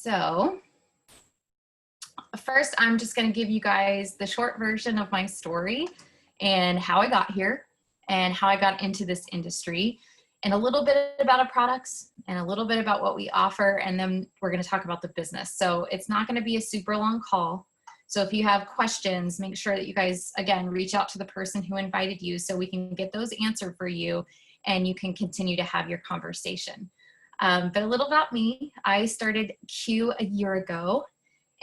So first, I'm just going to give you guys the short version of my story and how I got here and how I got into this industry, and a little bit about our products and a little bit about what we offer. And then we're going to talk about the business. So it's not going to be a super long call. So if you have questions, make sure that you guys, again, reach out to the person who invited you so we can get those answered for you and you can continue to have your conversation. But a little about me. I started Q a year ago,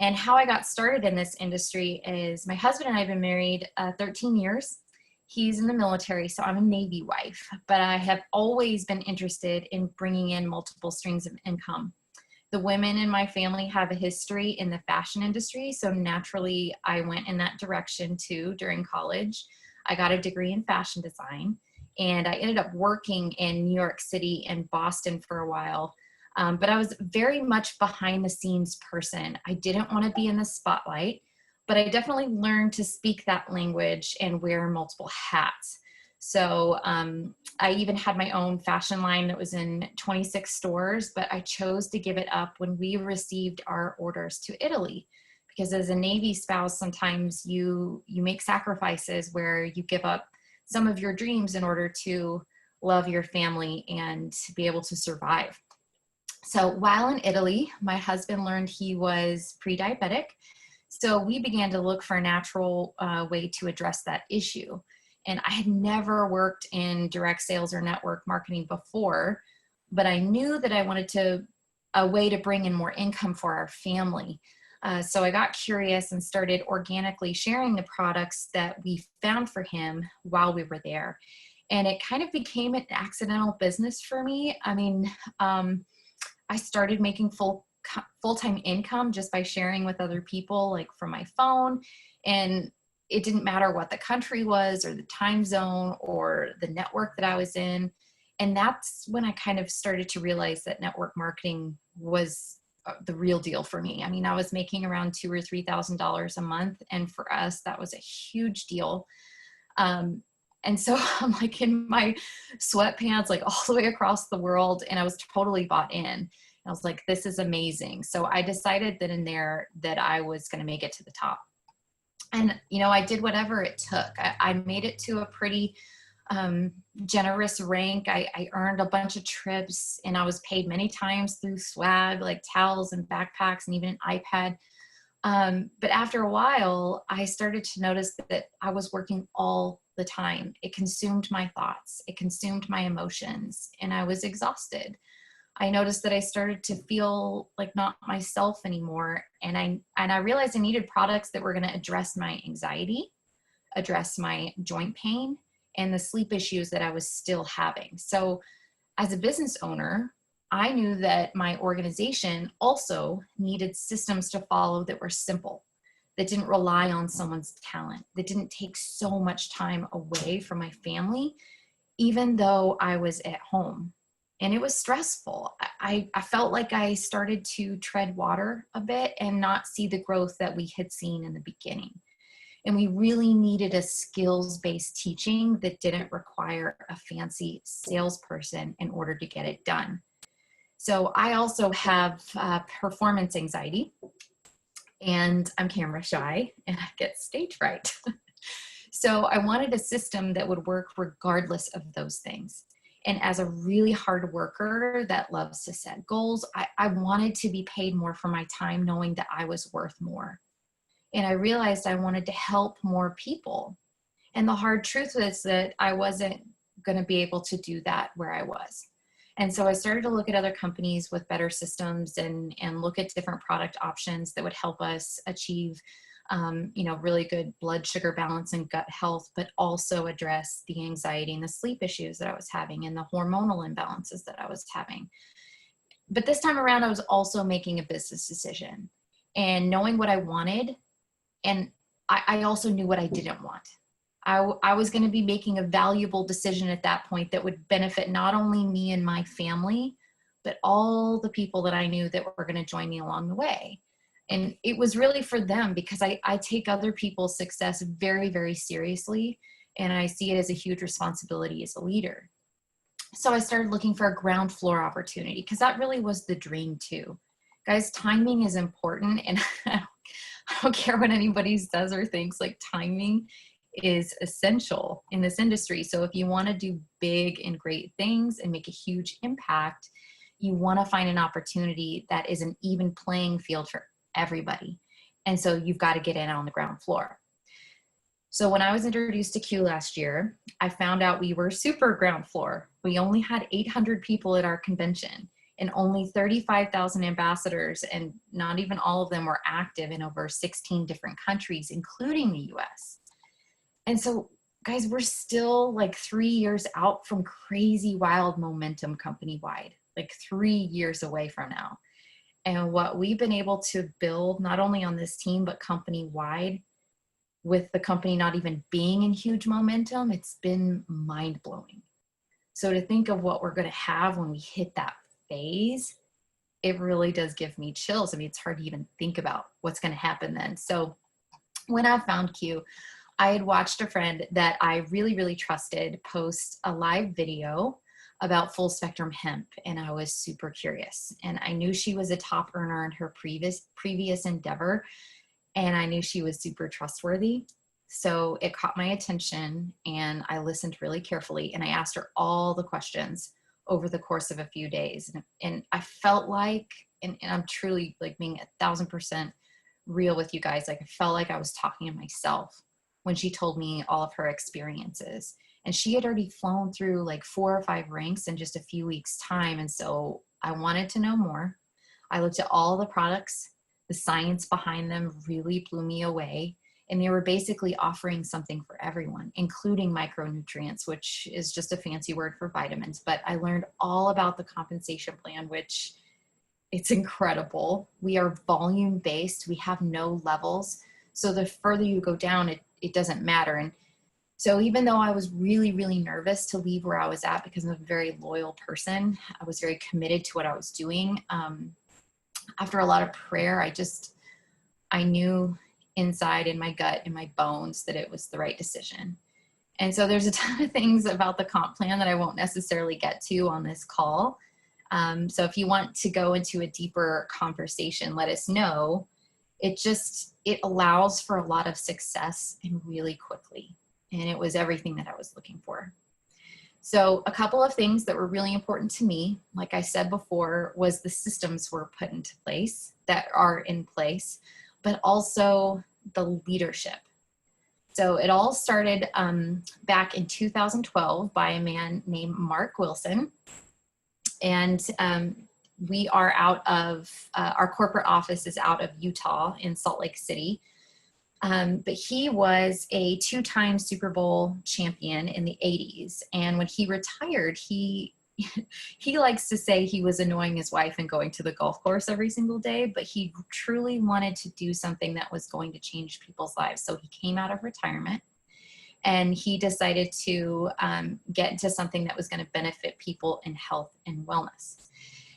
and how I got started in this industry is my husband and I have been married 13 years. He's in the military, so I'm a Navy wife, but I have always been interested in bringing in multiple streams of income. The women in my family have a history in the fashion industry, so naturally I went in that direction too during college. I got a degree in fashion design, and I ended up working in New York City and Boston for a while. But I was very much behind the scenes person. I didn't want to be in the spotlight, but I definitely learned to speak that language and wear multiple hats. So I even had my own fashion line that was in 26 stores, but I chose to give it up when we received our orders to Italy. Because as a Navy spouse, sometimes you make sacrifices where you give up some of your dreams in order to love your family and be able to survive. So while in Italy, my husband learned he was pre-diabetic. So we began to look for a natural way to address that issue. And I had never worked in direct sales or network marketing before, but I knew that I wanted a way to bring in more income for our family. So I got curious and started organically sharing the products that we found for him while we were there. And it kind of became an accidental business for me. I mean, I started making full-time income just by sharing with other people, like from my phone. And it didn't matter what the country was or the time zone or the network that I was in. And that's when I kind of started to realize that network marketing was the real deal for me. I mean, I was making around $2,000 or $3,000 a month. And for us, that was a huge deal. And so I'm like in my sweatpants, like all the way across the world. And I was totally bought in. I was like, this is amazing. So I decided that in there that I was going to make it to the top. And, you know, I did whatever it took. I made it to a pretty generous rank. I earned a bunch of trips, and I was paid many times through swag, like towels and backpacks and even an iPad. But after a while, I started to notice that I was working all the time. It consumed my thoughts. It consumed my emotions, and I was exhausted. I noticed that I started to feel like not myself anymore. And I realized I needed products that were going to address my anxiety, address my joint pain, and the sleep issues that I was still having. So as a business owner, I knew that my organization also needed systems to follow that were simple, that didn't rely on someone's talent, that didn't take so much time away from my family, even though I was at home. And it was stressful. I felt like I started to tread water a bit and not see the growth that we had seen in the beginning. And we really needed a skills-based teaching that didn't require a fancy salesperson in order to get it done. So I also have performance anxiety, and I'm camera shy, and I get stage fright. So I wanted a system that would work regardless of those things. And as a really hard worker that loves to set goals, I wanted to be paid more for my time, knowing that I was worth more. And I realized I wanted to help more people. And the hard truth is that I wasn't going to be able to do that where I was. And so I started to look at other companies with better systems and look at different product options that would help us achieve really good blood sugar balance and gut health, but also address the anxiety and the sleep issues that I was having and the hormonal imbalances that I was having. But this time around, I was also making a business decision and knowing what I wanted. And I also knew what I didn't want. I was going to be making a valuable decision at that point that would benefit not only me and my family, but all the people that I knew that were going to join me along the way. And it was really for them, because I take other people's success very, very seriously. And I see it as a huge responsibility as a leader. So I started looking for a ground floor opportunity, because that really was the dream too. Guys, timing is important, and I don't care what anybody says or thinks, like timing is essential in this industry. So if you want to do big and great things and make a huge impact, you want to find an opportunity that is an even playing field for everybody. And so you've got to get in on the ground floor. So when I was introduced to Q last year, I found out we were super ground floor. We only had 800 people at our convention and only 35,000 ambassadors, and not even all of them were active in over 16 different countries, including the US. And so, guys, we're still like 3 years out from crazy wild momentum company-wide, like 3 years away from now. And what we've been able to build, not only on this team, but company-wide, with the company not even being in huge momentum, it's been mind-blowing. So to think of what we're going to have when we hit that phase, it really does give me chills. I mean, it's hard to even think about what's going to happen then. So when I found Q, I had watched a friend that I really, really trusted post a live video about full spectrum hemp, and I was super curious. And I knew she was a top earner in her previous endeavor, and I knew she was super trustworthy. So it caught my attention, and I listened really carefully, and I asked her all the questions over the course of a few days. And I felt like, and I'm truly like being 1,000% real with you guys, like I felt like I was talking to myself when she told me all of her experiences. And she had already flown through like 4 or 5 ranks in just a few weeks' time. And so I wanted to know more. I looked at all the products. The science behind them really blew me away. And they were basically offering something for everyone, including micronutrients, which is just a fancy word for vitamins. But I learned all about the compensation plan, which it's incredible. We are volume-based. We have no levels. So the further you go down, it doesn't matter. And so even though I was really, really nervous to leave where I was at, because I'm a very loyal person, I was very committed to what I was doing. After a lot of prayer, I knew inside in my gut, in my bones, that it was the right decision. And so there's a ton of things about the comp plan that I won't necessarily get to on this call. So if you want to go into a deeper conversation, let us know. It allows for a lot of success and really quickly. And it was everything that I was looking for. So a couple of things that were really important to me, like I said before, was the systems were put into place, that are in place, but also the leadership. So it all started back in 2012 by a man named Mark Wilson. And we are out of, our corporate office is out of Utah in Salt Lake City. But he was a 2-time Super Bowl champion in the 80s. And when he retired, he likes to say he was annoying his wife and going to the golf course every single day, but he truly wanted to do something that was going to change people's lives. So he came out of retirement and he decided to get into something that was going to benefit people in health and wellness.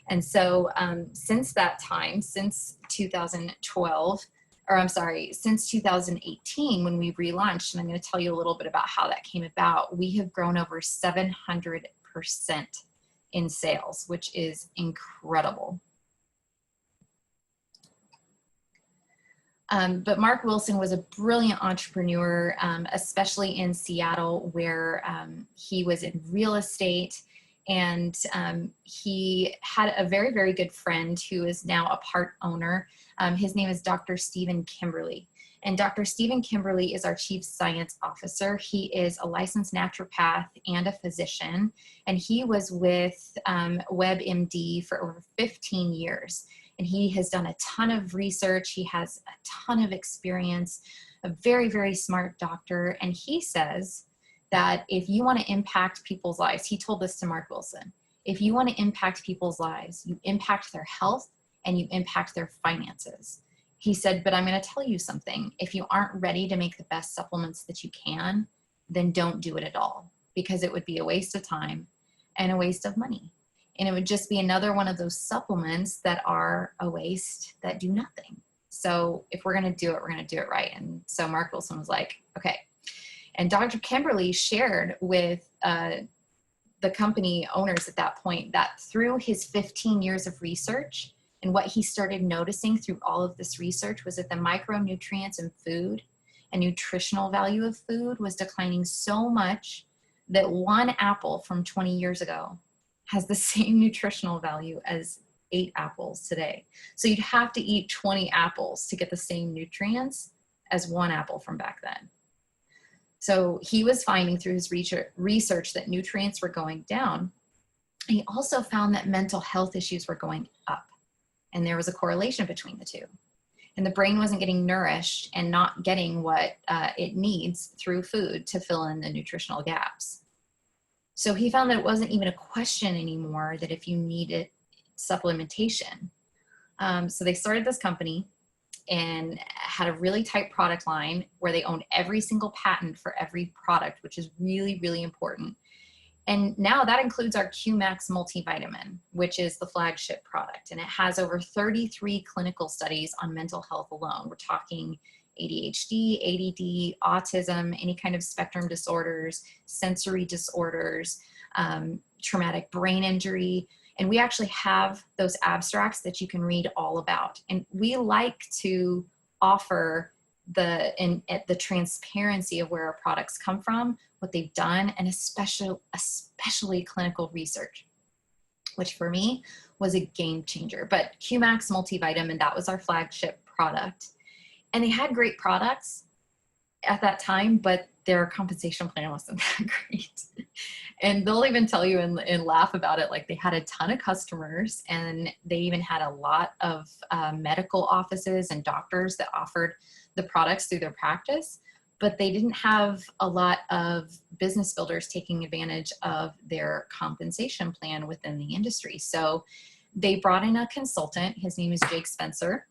And so since that time, since 2012, since 2018, when we relaunched, and I'm going to tell you a little bit about how that came about, we have grown over 700% in sales, which is incredible. But Mark Wilson was a brilliant entrepreneur, especially in Seattle, where he was in real estate. And he had a very, very good friend who is now a part owner. His name is Dr. Stephen Kimberly. And Dr. Stephen Kimberly is our Chief Science Officer. He is a licensed naturopath and a physician. And he was with WebMD for over 15 years. And he has done a ton of research. He has a ton of experience, a very, very smart doctor. And he says that if you want to impact people's lives, he told this to Mark Wilson, if you want to impact people's lives, you impact their health and you impact their finances. He said, but I'm going to tell you something. If you aren't ready to make the best supplements that you can, then don't do it at all, because it would be a waste of time and a waste of money. And it would just be another one of those supplements that are a waste, that do nothing. So if we're going to do it, we're going to do it right. And so Mark Wilson was like, okay. And Dr. Kimberly shared with the company owners at that point that through his 15 years of research, And what he started noticing through all of this research was that the micronutrients in food and nutritional value of food was declining so much that one apple from 20 years ago has the same nutritional value as 8 apples today. So you'd have to eat 20 apples to get the same nutrients as one apple from back then. So he was finding through his research that nutrients were going down. He also found that mental health issues were going up, and there was a correlation between the two. And the brain wasn't getting nourished and not getting what it needs through food to fill in the nutritional gaps. So he found that it wasn't even a question anymore that if you needed supplementation. So they started this company and had a really tight product line where they owned every single patent for every product, which is really, really important. And now that includes our QMax multivitamin, which is the flagship product. And it has over 33 clinical studies on mental health alone. We're talking ADHD, ADD, autism, any kind of spectrum disorders, sensory disorders, traumatic brain injury. And we actually have those abstracts that you can read all about. And we like to offer the transparency of where our products come from, what they've done, and especially clinical research, which for me was a game changer. But QMax multivitamin, that was our flagship product. And they had great products at that time, but their compensation plan wasn't that great. And they'll even tell you and laugh about it, like they had a ton of customers, and they even had a lot of medical offices and doctors that offered the products through their practice, but they didn't have a lot of business builders taking advantage of their compensation plan within the industry. So they brought in a consultant. His name is Jake Spencer,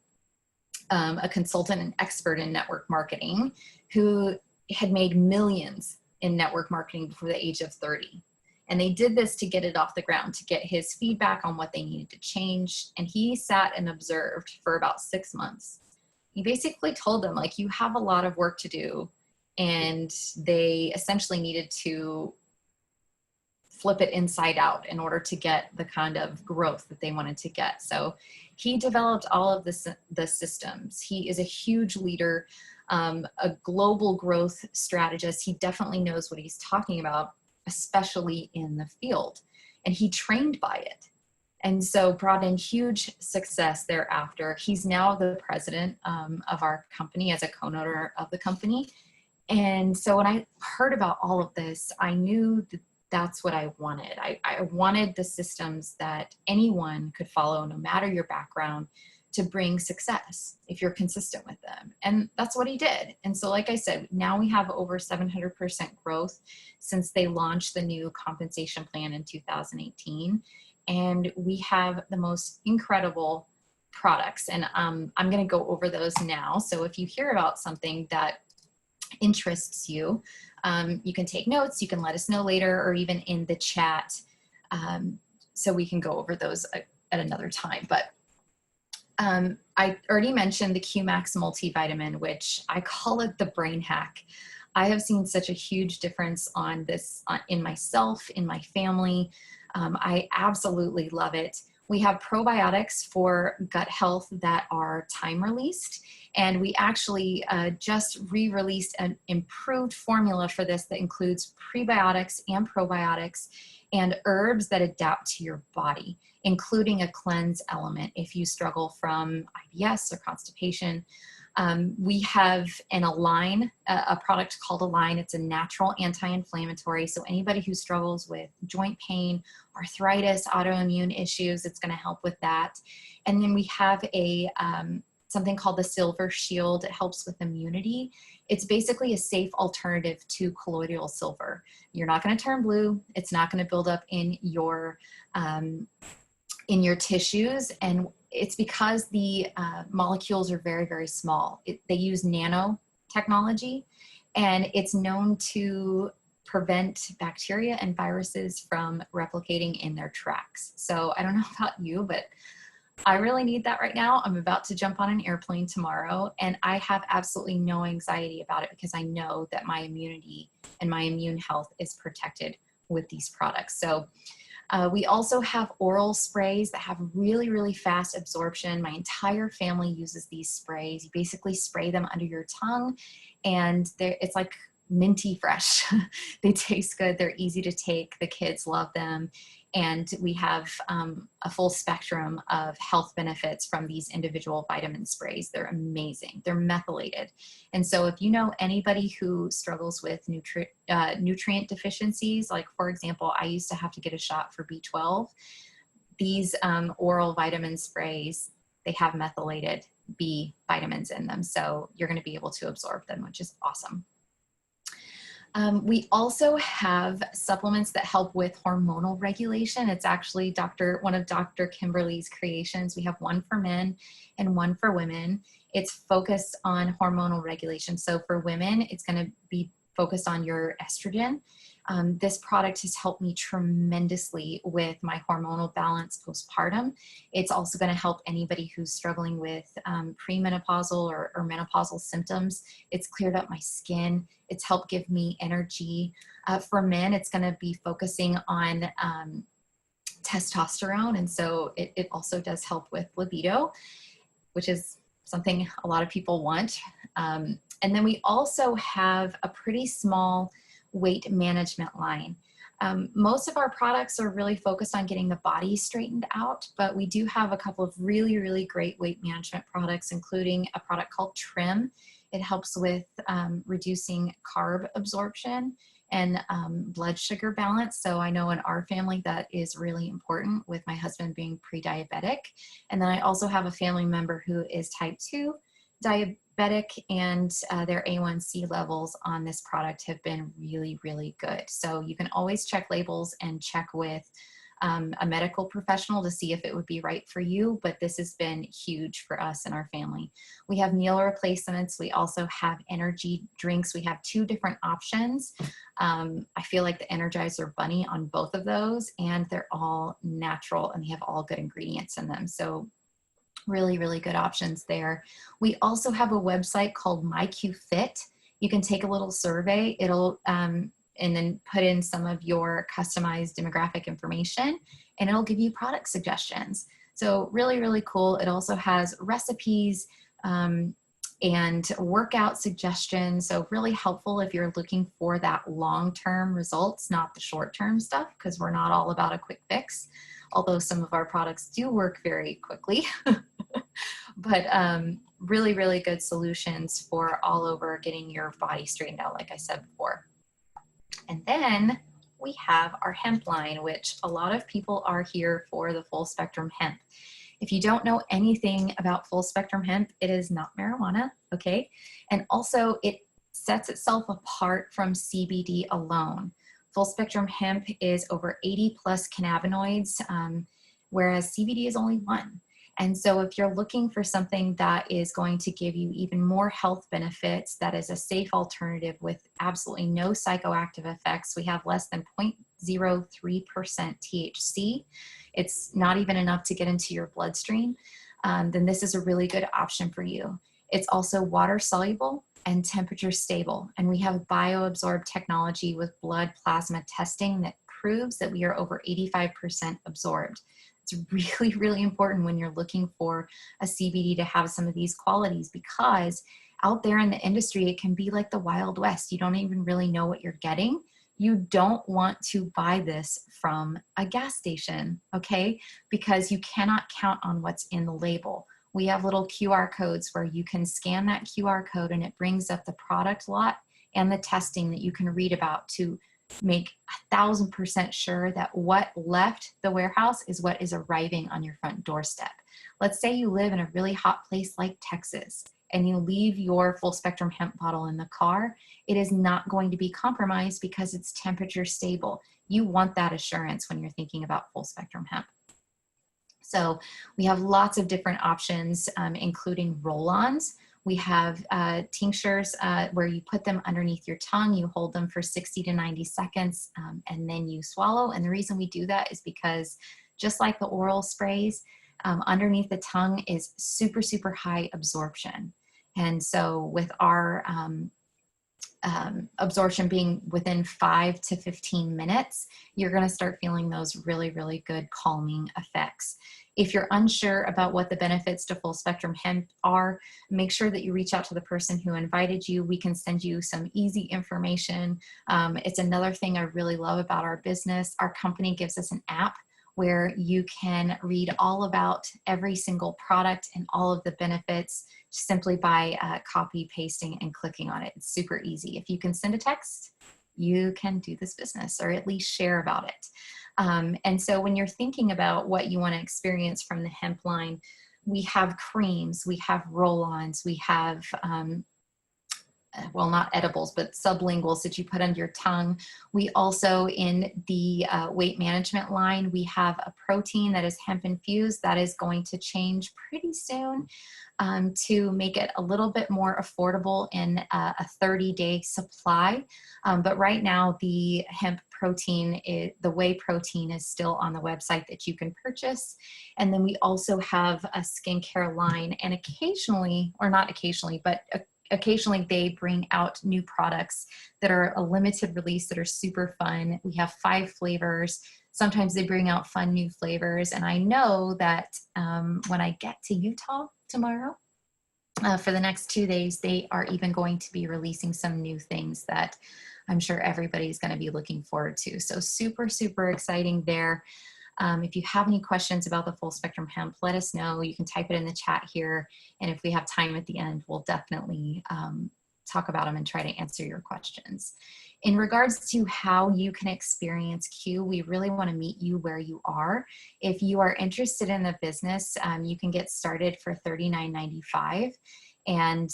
a consultant and expert in network marketing, who had made millions in network marketing before the age of 30. And they did this to get it off the ground, to get his feedback on what they needed to change. And he sat and observed for about 6 months. He basically told them, like, you have a lot of work to do. And they essentially needed to flip it inside out in order to get the kind of growth that they wanted to get. So he developed all of the systems. He is a huge leader, a global growth strategist. He definitely knows what he's talking about, especially in the field. And he trained by it. And so brought in huge success thereafter. He's now the president of our company, as a co-owner of the company. And so when I heard about all of this, I knew that that's what I wanted. I wanted the systems that anyone could follow, no matter your background, to bring success if you're consistent with them. And that's what he did. And so, like I said, now we have over 700% growth since they launched the new compensation plan in 2018. And we have the most incredible products. And I'm going to go over those now. So if you hear about something that interests you, you can take notes, you can let us know later, or even in the chat, so we can go over those at another time. But I already mentioned the QMax multivitamin, which I call it the brain hack. I have seen such a huge difference on this in myself, in my family. I absolutely love it. We have probiotics for gut health that are time released. And we actually just re-released an improved formula for this that includes prebiotics and probiotics and herbs that adapt to your body, including a cleanse element if you struggle from IBS or constipation. We have a product called Align. It's a natural anti-inflammatory. So anybody who struggles with joint pain, arthritis, autoimmune issues, it's going to help with that. And then we have something called the Silver Shield. It helps with immunity. It's basically a safe alternative to colloidal silver. You're not going to turn blue. It's not going to build up in your tissues. And it's because the molecules are very, very small. They use nanotechnology, and it's known to prevent bacteria and viruses from replicating in their tracks. So I don't know about you, but I really need that right now. I'm about to jump on an airplane tomorrow, and I have absolutely no anxiety about it because I know that my immunity and my immune health is protected with these products. So We also have oral sprays that have really, really fast absorption. My entire family uses these sprays. You basically spray them under your tongue, and it's like minty fresh. They taste good. They're easy to take. The kids love them. And we have a full spectrum of health benefits from these individual vitamin sprays. They're amazing. They're methylated. And so if you know anybody who struggles with nutrient deficiencies, like for example, I used to have to get a shot for B12, these oral vitamin sprays, they have methylated B vitamins in them. So you're going to be able to absorb them, which is awesome. We also have supplements that help with hormonal regulation. It's actually one of Dr. Kimberly's creations. We have one for men and one for women. It's focused on hormonal regulation. So for women, it's going to be focused on your estrogen. This product has helped me tremendously with my hormonal balance postpartum. It's also going to help anybody who's struggling with premenopausal or menopausal symptoms. It's cleared up my skin. It's helped give me energy. For men, it's going to be focusing on testosterone. And so it also does help with libido, which is something a lot of people want. And then we also have a pretty small weight management line. Most of our products are really focused on getting the body straightened out, but we do have a couple of really, really great weight management products, including a product called Trim. It helps with reducing carb absorption and blood sugar balance. So I know in our family that is really important, with my husband being pre-diabetic. And then I also have a family member who is type 2 diabetic, and their A1C levels on this product have been really, really good. So you can always check labels and check with a medical professional to see if it would be right for you, but this has been huge for us and our family. We have meal replacements. We also have energy drinks. We have 2 different options. I feel like the Energizer Bunny on both of those, and they're all natural and they have all good ingredients in them. So really, really good options there. We also have a website called MyQFit. You can take a little survey. It'll and then put in some of your customized demographic information, and it'll give you product suggestions. So really, really cool. It also has recipes and workout suggestions. So really helpful if you're looking for that long-term results, not the short-term stuff, because we're not all about a quick fix, although some of our products do work very quickly. But really, really good solutions for all over getting your body straightened out, like I said before. And then we have our hemp line, which a lot of people are here for the full spectrum hemp. If you don't know anything about full spectrum hemp, it is not marijuana, okay? And also it sets itself apart from CBD alone. Full spectrum hemp is over 80 plus cannabinoids, whereas CBD is only 1. And so if you're looking for something that is going to give you even more health benefits, that is a safe alternative with absolutely no psychoactive effects, we have less than 0.03% THC. It's not even enough to get into your bloodstream. Then this is a really good option for you. It's also water soluble and temperature stable. And we have bioabsorb technology with blood plasma testing that proves that we are over 85% absorbed. It's really, really important when you're looking for a CBD to have some of these qualities, because out there in the industry, it can be like the Wild West. You don't even really know what you're getting. You don't want to buy this from a gas station, okay? Because you cannot count on what's in the label. We have little QR codes where you can scan that QR code and it brings up the product lot and the testing that you can read about to make 1,000% sure that what left the warehouse is what is arriving on your front doorstep. Let's say you live in a really hot place like Texas and you leave your full spectrum hemp bottle in the car. It is not going to be compromised because it's temperature stable. You want that assurance when you're thinking about full spectrum hemp. So we have lots of different options, including roll-ons. We have tinctures where you put them underneath your tongue, you hold them for 60 to 90 seconds, and then you swallow. And the reason we do that is because just like the oral sprays, underneath the tongue is super, super high absorption. And so with our absorption being within 5 to 15 minutes, you're going to start feeling those really, really good calming effects. If you're unsure about what the benefits to full spectrum hemp are, make sure that you reach out to the person who invited you. We can send you some easy information. It's another thing I really love about our business. Our company gives us an app where you can read all about every single product and all of the benefits simply by copy, pasting, and clicking on it. It's super easy. If you can send a text, you can do this business, or at least share about it. And so when you're thinking about what you want to experience from the hemp line, we have creams, we have roll-ons, we have well, not edibles, but sublinguals that you put under your tongue. We also, in the weight management line, we have a protein that is hemp infused that is going to change pretty soon to make it a little bit more affordable in a 30-day supply. But right now, the hemp protein, the whey protein, is still on the website that you can purchase. And then we also have a skincare line, and occasionally, or not occasionally, but occasionally they bring out new products that are a limited release that are super fun. We have 5 flavors. Sometimes they bring out fun new flavors. And I know that when I get to Utah tomorrow, for the next 2 days, they are even going to be releasing some new things that I'm sure everybody's going to be looking forward to. So super, super exciting there. If you have any questions about the full spectrum hemp, let us know. You can type it in the chat here. And if we have time at the end, we'll definitely talk about them and try to answer your questions. In regards to how you can experience Q, we really want to meet you where you are. If you are interested in the business, you can get started for $39.95. And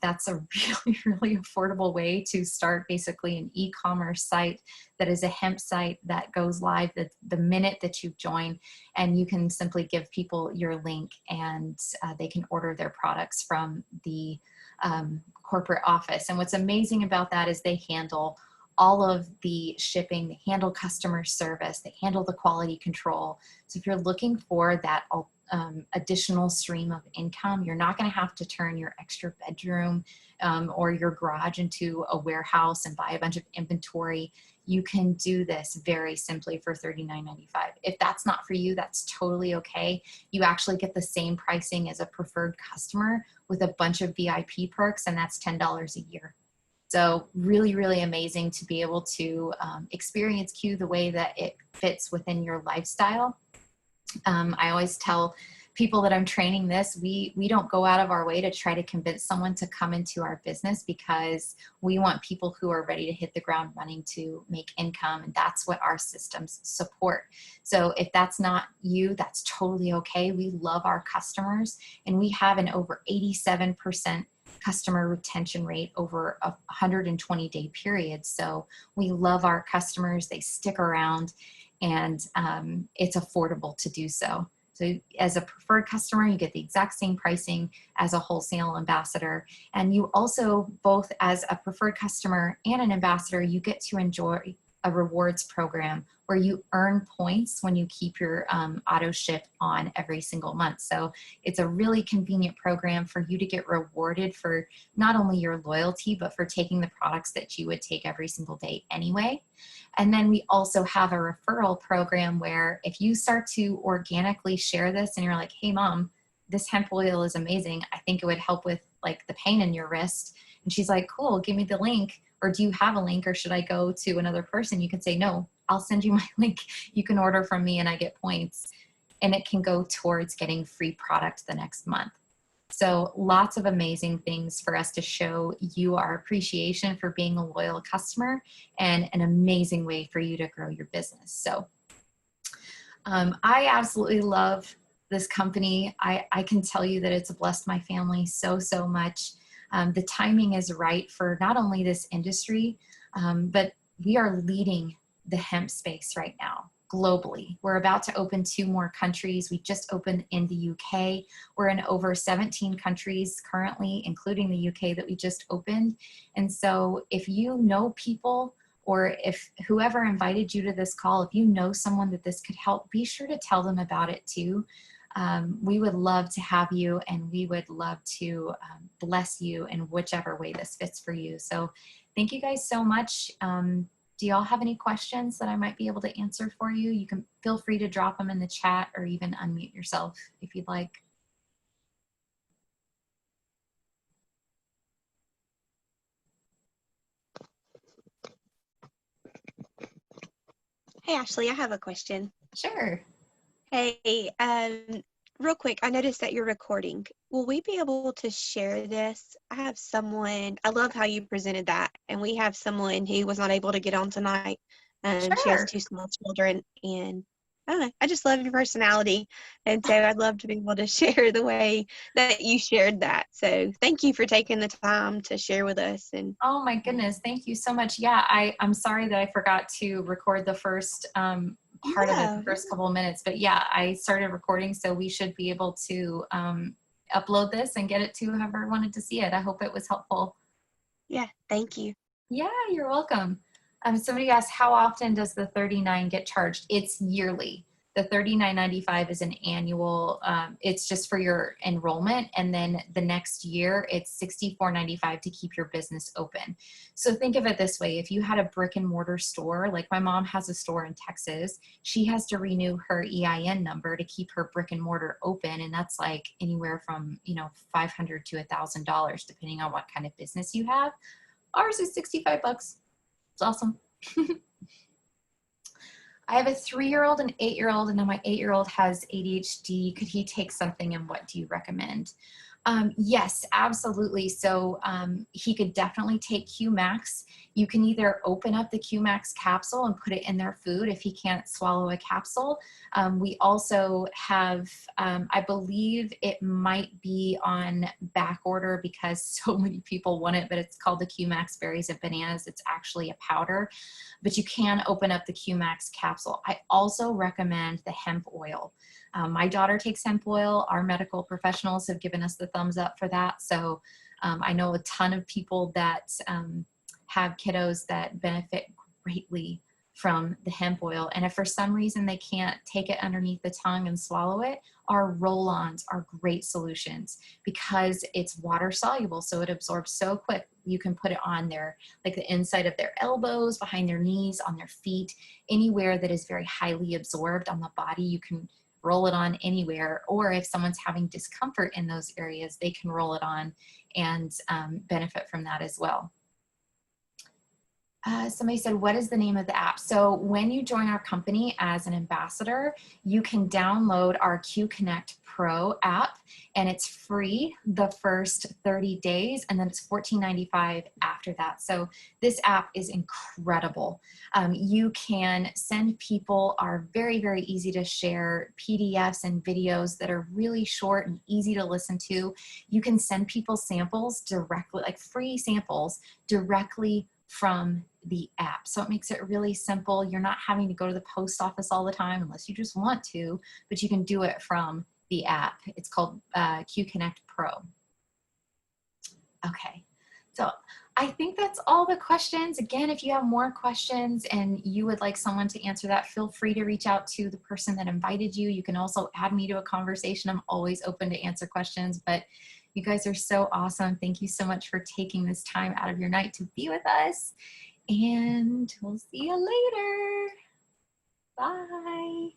that's a really, really affordable way to start basically an e-commerce site that is a hemp site that goes live the minute that you join. And you can simply give people your link and they can order their products from the corporate office. And what's amazing about that is they handle all of the shipping, they handle customer service, they handle the quality control. So if you're looking for that additional stream of income, you're not going to have to turn your extra bedroom or your garage into a warehouse and buy a bunch of inventory. You can do this very simply for $39.95. If that's not for you, that's totally okay. You actually get the same pricing as a preferred customer with a bunch of VIP perks, and that's $10 a year. So really, really amazing to be able to experience Q the way that it fits within your lifestyle. I always tell people that I'm training this, we don't go out of our way to try to convince someone to come into our business, because we want people who are ready to hit the ground running to make income, and that's what our systems support. So if that's not you, that's totally okay. We love our customers, and we have an over 87% customer retention rate over a 120-day period. So we love our customers, they stick around, and it's affordable to do so. So as a preferred customer, you get the exact same pricing as a wholesale ambassador. And you also, both as a preferred customer and an ambassador, you get to enjoy a rewards program where you earn points when you keep your auto ship on every single month. So it's a really convenient program for you to get rewarded for not only your loyalty, but for taking the products that you would take every single day anyway. And then we also have a referral program where if you start to organically share this and you're like, hey mom, this hemp oil is amazing, I think it would help with like the pain in your wrist. And she's like, cool, give me the link. Or do you have a link, or should I go to another person? You can say, no, I'll send you my link. You can order from me and I get points. And it can go towards getting free product the next month. So lots of amazing things for us to show you our appreciation for being a loyal customer, and an amazing way for you to grow your business. So I absolutely love this company. I can tell you that it's blessed my family so, so much. The timing is right for not only this industry, but we are leading the hemp space right now globally. We're about to open 2 more countries. We just opened in the UK. We're in over 17 countries currently, including the UK that we just opened. And so if you know people, or if whoever invited you to this call, if you know someone that this could help, be sure to tell them about it too. we would love to have you, and we would love to bless you in whichever way this fits for you. So thank you guys so much. Do y'all have any questions that I might be able to answer for you? You can feel free to drop them in the chat or even unmute yourself if you'd like. Hey, Ashley, I have a question. Sure. Hey, real quick, I noticed that you're recording. Will we be able to share this? I have someone, I love how you presented that, and we have someone who was not able to get on tonight. She has Sure. 2 small children, and I don't know, I just love your personality, and so I'd love to be able to share the way that you shared that. So thank you for taking the time to share with us. And Oh my goodness, thank you so much. Yeah, I'm sorry that I forgot to record the first part of it, the yeah, first couple of minutes, but yeah, I started recording, so we should be able to upload this and get it to whoever wanted to see it. I hope it was helpful. yeah, thank you. Yeah, you're welcome. Somebody asked, how often does the $39 get charged? It's yearly. The $39.95 is an annual, it's just for your enrollment. And then the next year it's $64.95 to keep your business open. So think of it this way. If you had a brick and mortar store, like my mom has a store in Texas, she has to renew her EIN number to keep her brick and mortar open. And that's like anywhere from, $500 to $1,000, depending on what kind of business you have. Ours is 65 bucks. It's awesome. I have a 3-year-old and 8-year-old, and now my 8-year-old has ADHD. Could he take something, and what do you recommend? Yes, absolutely. So he could definitely take Q-Max. You can either open up the Q-Max capsule and put it in their food if he can't swallow a capsule. We also have, I believe it might be on back order because so many people want it, but it's called the Q-Max Berries and Bananas. It's actually a powder, but you can open up the Q-Max capsule. I also recommend the hemp oil. My daughter takes hemp oil. Our medical professionals have given us the thumbs up for that. So I know a ton of people that have kiddos that benefit greatly from the hemp oil. And if for some reason they can't take it underneath the tongue and swallow it, our roll-ons are great solutions because it's water soluble. So it absorbs so quick. You can put it on their, like the inside of their elbows, behind their knees, on their feet, anywhere that is very highly absorbed on the body. You can roll it on anywhere, or if someone's having discomfort in those areas, they can roll it on and benefit from that as well. Somebody said, what is the name of the app? So when you join our company as an ambassador, you can download our Q Connect Pro app, and it's free the first 30 days, and then it's $14.95 after that. So this app is incredible. You can send people our very, very easy to share PDFs and videos that are really short and easy to listen to. You can send people samples directly, like free samples directly from the app. So it makes it really simple. You're not having to go to the post office all the time unless you just want to, but you can do it from the app. It's called Q Connect Pro. Okay, so I think that's all the questions. Again, if you have more questions and you would like someone to answer that, feel free to reach out to the person that invited you. You can also add me to a conversation. I'm always open to answer questions, but you guys are so awesome. Thank you so much for taking this time out of your night to be with us. And we'll see you later. Bye.